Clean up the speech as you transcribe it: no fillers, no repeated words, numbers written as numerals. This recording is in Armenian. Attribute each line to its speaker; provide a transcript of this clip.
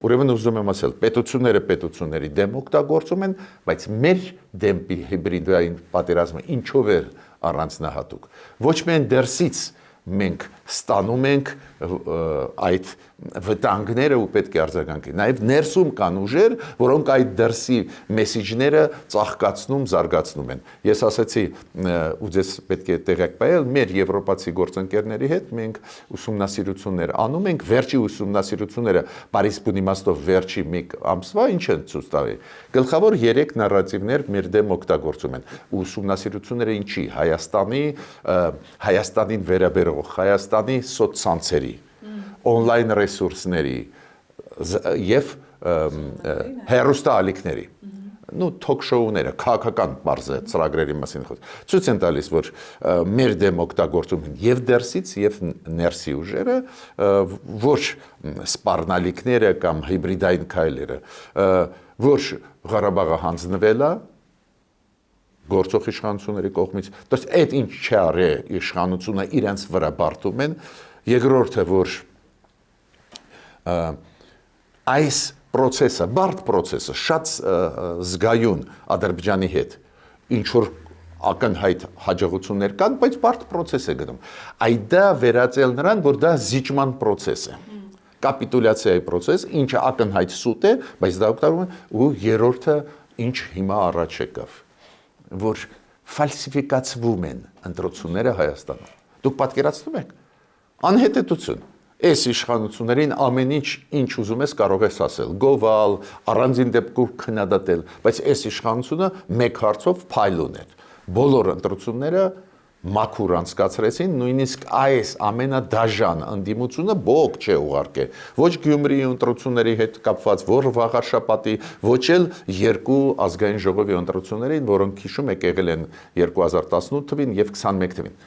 Speaker 1: Ուրեմն ուզում եմ ասել, պետությունների դեմ օգտագործում են, բայց մեր դեմ հիբրիդային պատերազմը ինչով է առանձնահատուկ։ Ոչ միայն դերսից մենք ստանում ենք այդ վտանգները ու պետք է արձագանքի, նաև ներսում կան ուժեր, որոնք այդ դրսի մեսիջները ծաղկացնում, զարգացնում են։ Ես ասացի, ու ձեզ պետք է տեղյակ պահել, մեր եվրոպացի գործընկերների հետ մենք ուսումնասիրություններ անում ենք, վերջի ուսումնասիրությունները Փարիզ բուն իմաստով վերջի մեկ ամսվա ինչ են ցույց տալի։ Գլխավոր 3 նարատիվներ մեր դեմ օգտագործում են։ Ուսումնասիրությունները ինչի, Հայաստանին վերաբերող, Հայաստանի սոցցանցերի, on-line ռեսուրսների եւ հեռուստաալիքների, թոք-շոուները, քաղաքական բարձ ծրագրերի մասին ցույց են տալիս, որ մեր դեմ օգտագործում են եւ դերսից եւ ներսի ուժերը, ոչ սպառնալիքները կամ հիբրիդային քայլերը, ոչ Ղարաբաղը հանձնվել է գործող իշխանությունների կողմից, դեռ այդ ինչ չի արել իշխանությունը իրենց վրա բարդում են, երկրորդը որ այս process-ը, բարդ process-ը շատ զգայուն Ադրբեջանի հետ, ինչ որ ակնհայտ հաջողություններ կան, բայց բարդ process է գնում։ Այդ դա վերածել նրան, որ դա զիջման process է։ Կապիտուլյացիայի process, ինչը ակնհայտ սուտ է, բայց դա օգտագործում են, ու երրորդը ինչ հիմա առաջ եկավ, որ ֆալսիֆիկացվում են ընտրությունները Հայաստանում։ Դուք պատկերացնում եք, անհետեթություն։ Այս իշխանություններին ամեն ինչ ուզում ես կարող ես ասել, գովալ, առանձին դեպքում քննադատել, բայց այս իշխանությունը մեկ հարցով փայլ ուներ։ Բոլոր ընտրությունները մաքուր անցկացրեցին, նույնիսկ այս ամենադաժան ընդդիմությունը բողոք չէ ուղարկել, ոչ Գյումրիի ընտրությունների հետ կապված, որ վաղարշաբաթի, ոչ էլ երկու ազգային ժողովի ընտրություններին, որոնք հիշում եք եղել են 2018 թվին եւ 21 թվին։